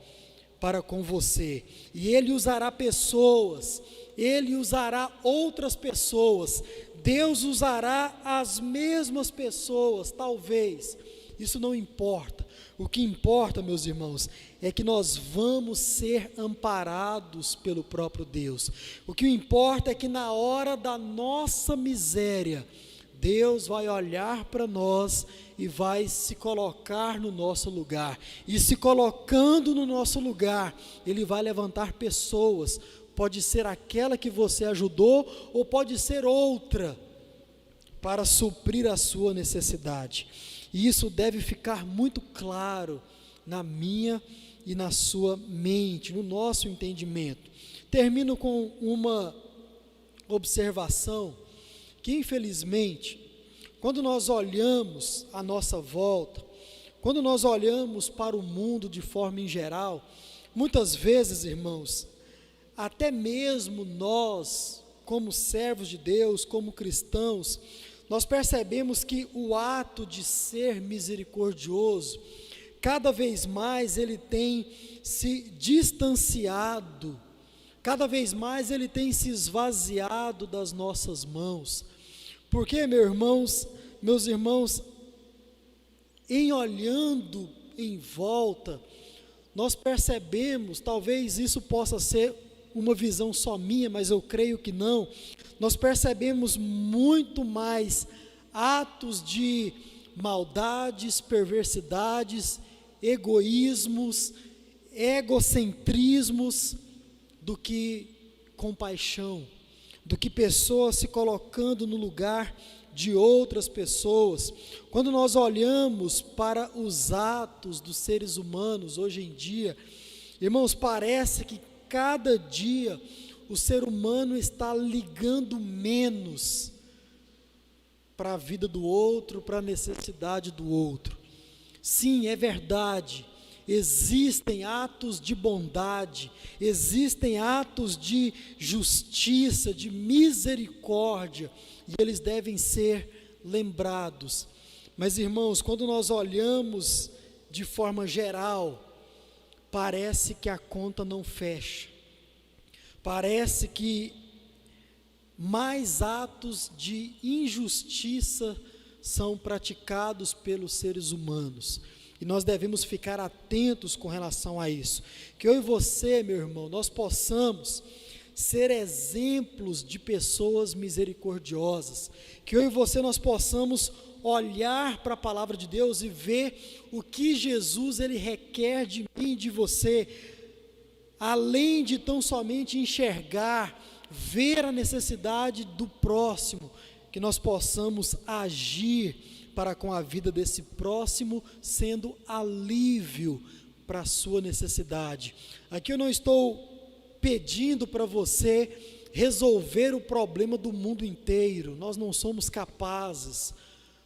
para com você, e Ele usará pessoas, Ele usará outras pessoas, Deus usará as mesmas pessoas, talvez, isso não importa. O que importa, meus irmãos, é que nós vamos ser amparados pelo próprio Deus. O que importa é que na hora da nossa miséria, Deus vai olhar para nós e vai se colocar no nosso lugar. E se colocando no nosso lugar, Ele vai levantar pessoas. Pode ser aquela que você ajudou, ou pode ser outra, para suprir a sua necessidade. E isso deve ficar muito claro na minha e na sua mente, no nosso entendimento. Termino com uma observação que, infelizmente, quando nós olhamos à nossa volta, quando nós olhamos para o mundo de forma em geral, muitas vezes, irmãos, até mesmo nós, como servos de Deus, como cristãos, nós percebemos que o ato de ser misericordioso, cada vez mais ele tem se distanciado, cada vez mais ele tem se esvaziado das nossas mãos. Porque, meus irmãos, em olhando em volta, nós percebemos, talvez isso possa ser uma visão só minha, mas eu creio que não, nós percebemos muito mais atos de maldades, perversidades, egoísmos, egocentrismos, do que compaixão, do que pessoas se colocando no lugar de outras pessoas. Quando nós olhamos para os atos dos seres humanos hoje em dia, irmãos, parece que cada dia o ser humano está ligando menos para a vida do outro, para a necessidade do outro. Sim, é verdade, existem atos de bondade, existem atos de justiça, de misericórdia, e eles devem ser lembrados. Mas, irmãos, quando nós olhamos de forma geral, parece que a conta não fecha, parece que mais atos de injustiça são praticados pelos seres humanos, e nós devemos ficar atentos com relação a isso, que eu e você, meu irmão, nós possamos ser exemplos de pessoas misericordiosas, que eu e você nós possamos olhar para a palavra de Deus e ver o que Jesus ele requer de mim e de você, além de tão somente enxergar, ver a necessidade do próximo, que nós possamos agir para com a vida desse próximo, sendo alívio para a sua necessidade. Aqui eu não estou pedindo para você resolver o problema do mundo inteiro, nós não somos capazes,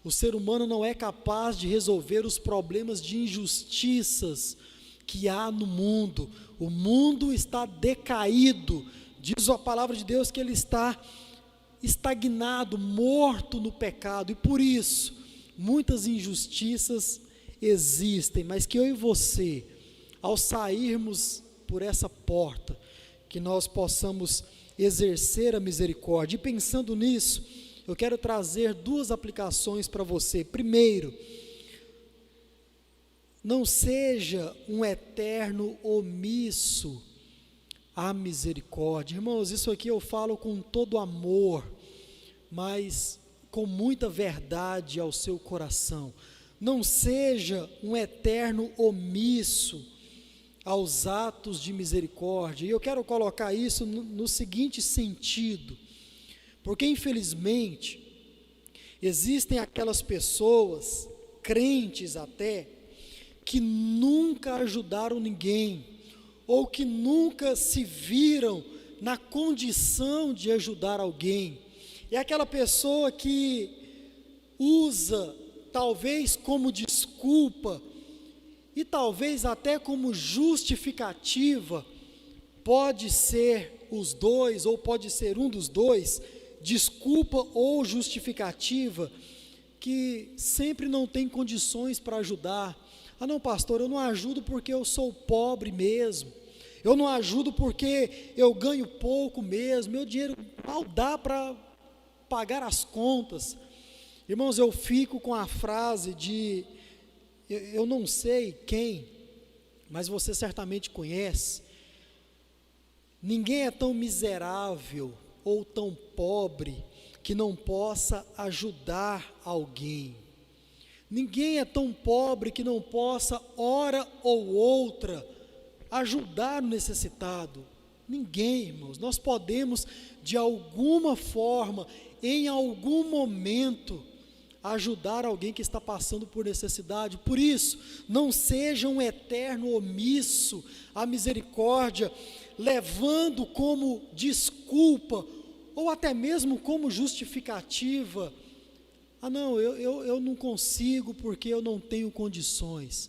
o ser humano não é capaz de resolver os problemas de injustiças que há no mundo. O mundo está decaído, diz a palavra de Deus que ele está estagnado, morto no pecado, e por isso muitas injustiças existem, mas que eu e você, ao sairmos por essa porta, que nós possamos exercer a misericórdia. E pensando nisso, eu quero trazer duas aplicações para você. Primeiro, não seja um eterno omisso à misericórdia. Irmãos, isso aqui eu falo com todo amor, mas com muita verdade ao seu coração. Não seja um eterno omisso aos atos de misericórdia. E eu quero colocar isso no seguinte sentido, porque infelizmente existem aquelas pessoas, crentes até, que nunca ajudaram ninguém, ou que nunca se viram na condição de ajudar alguém. É aquela pessoa que usa, talvez como desculpa, e talvez até como justificativa, pode ser os dois, ou pode ser um dos dois, desculpa ou justificativa, que sempre não tem condições para ajudar. Ah não, pastor, eu não ajudo porque eu sou pobre mesmo, eu não ajudo porque eu ganho pouco mesmo, meu dinheiro mal dá para pagar as contas. Irmãos, eu fico com a frase de, eu não sei quem, mas você certamente conhece, ninguém é tão miserável ou tão pobre que não possa ajudar alguém. Ninguém é tão pobre que não possa, hora ou outra, ajudar o necessitado. Ninguém, irmãos. Nós podemos, de alguma forma, em algum momento, ajudar alguém que está passando por necessidade. Por isso, não seja um eterno omisso à misericórdia, levando como desculpa, ou até mesmo como justificativa, Ah, não, eu não consigo porque eu não tenho condições.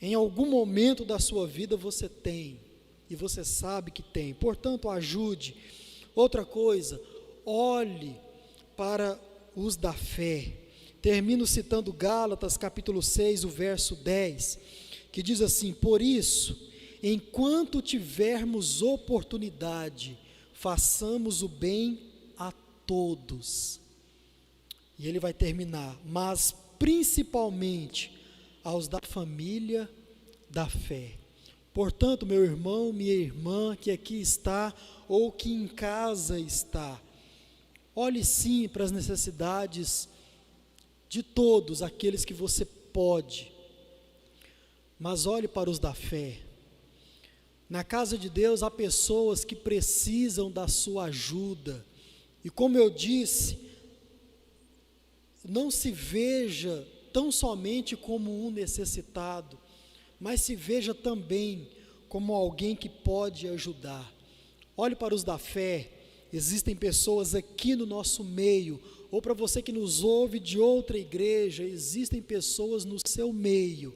Em algum momento da sua vida você tem, e você sabe que tem, portanto ajude. Outra coisa, olhe para os da fé. Termino citando Gálatas capítulo 6, o verso 10, que diz assim: por isso, enquanto tivermos oportunidade, façamos o bem a todos. E ele vai terminar: mas principalmente aos da família da fé. Portanto, meu irmão, minha irmã, que aqui está ou que em casa está, olhe sim para as necessidades de todos aqueles que você pode, mas olhe para os da fé. Na casa de Deus há pessoas que precisam da sua ajuda, e como eu disse, não se veja tão somente como um necessitado, mas se veja também como alguém que pode ajudar. Olhe para os da fé. Existem pessoas aqui no nosso meio, ou para você que nos ouve de outra igreja, existem pessoas no seu meio,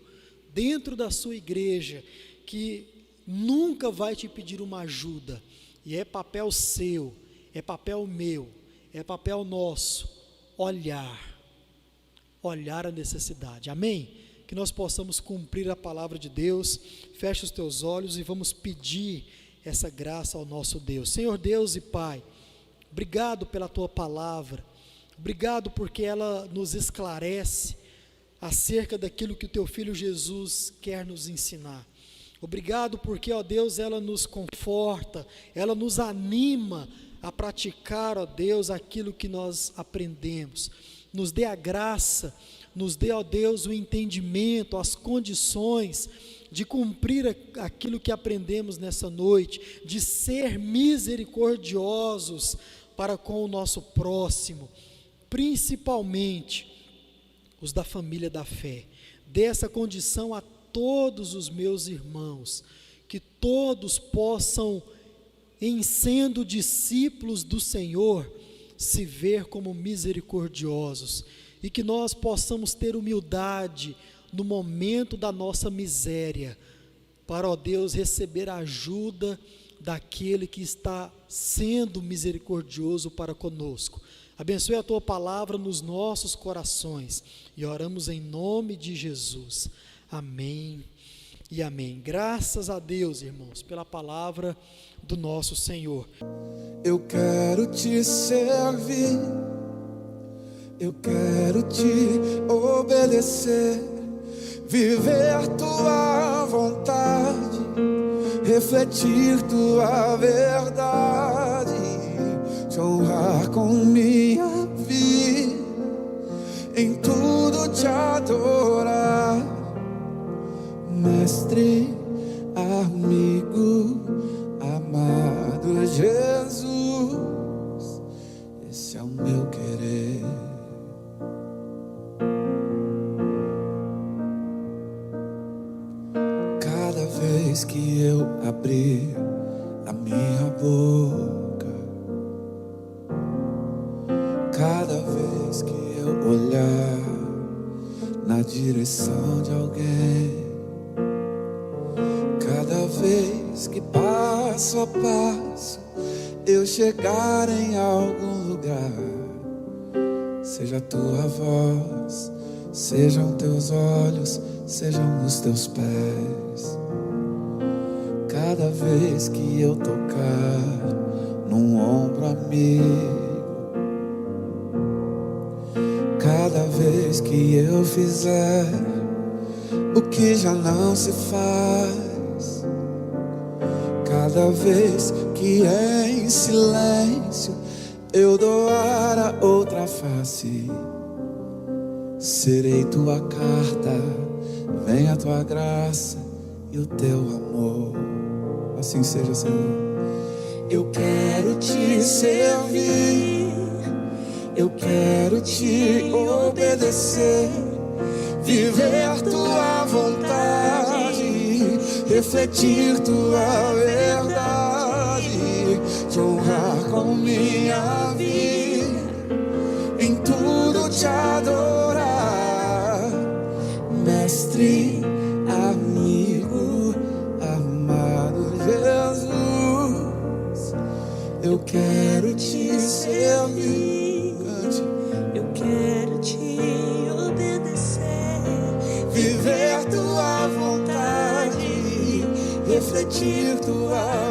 dentro da sua igreja, que nunca vai te pedir uma ajuda, e é papel seu, é papel meu, é papel nosso, olhar a necessidade, amém? Que nós possamos cumprir a palavra de Deus. Feche os teus olhos e vamos pedir essa graça ao nosso Deus. Senhor Deus e Pai, obrigado pela Tua palavra, obrigado porque ela nos esclarece acerca daquilo que o Teu Filho Jesus quer nos ensinar. Obrigado porque, ó Deus, ela nos conforta, ela nos anima a praticar, ó Deus, aquilo que nós aprendemos. Nos dê a graça, nos dê, ó Deus, o entendimento, as condições de cumprir aquilo que aprendemos nessa noite, de ser misericordiosos para com o nosso próximo, principalmente os da família da fé. Dê essa condição a todos os meus irmãos, que todos possam, em sendo discípulos do Senhor, se ver como misericordiosos, e que nós possamos ter humildade no momento da nossa miséria, para, ó Deus, receber a ajuda daquele que está sendo misericordioso para conosco. Abençoe a Tua palavra nos nossos corações, e oramos em nome de Jesus, amém e amém. Graças a Deus, irmãos, pela palavra do nosso Senhor. Eu quero te servir, eu quero te obedecer, viver tua vontade, refletir tua verdade, te honrar com minha vida, em tudo te adorar, mestre, amigo, amado Jesus, esse é o meu querer. Cada vez que eu abrir a minha boca, cada vez que eu olhar na direção de alguém, cada vez que passo a passo eu chegar em algum lugar, seja a tua voz, sejam teus olhos, sejam os teus pés. Cada vez que eu tocar num ombro amigo, cada vez que eu fizer o que já não se faz, cada vez que em silêncio eu doar a outra face, serei tua carta, vem a tua graça e o teu amor. Assim seja, Senhor. Eu quero te servir, eu quero te obedecer, viver tua vontade, refletir tua verdade, te honrar com minha vida, em tudo Eu quero te servir. Cante. Eu quero te obedecer, Viver tua vontade, refletir tua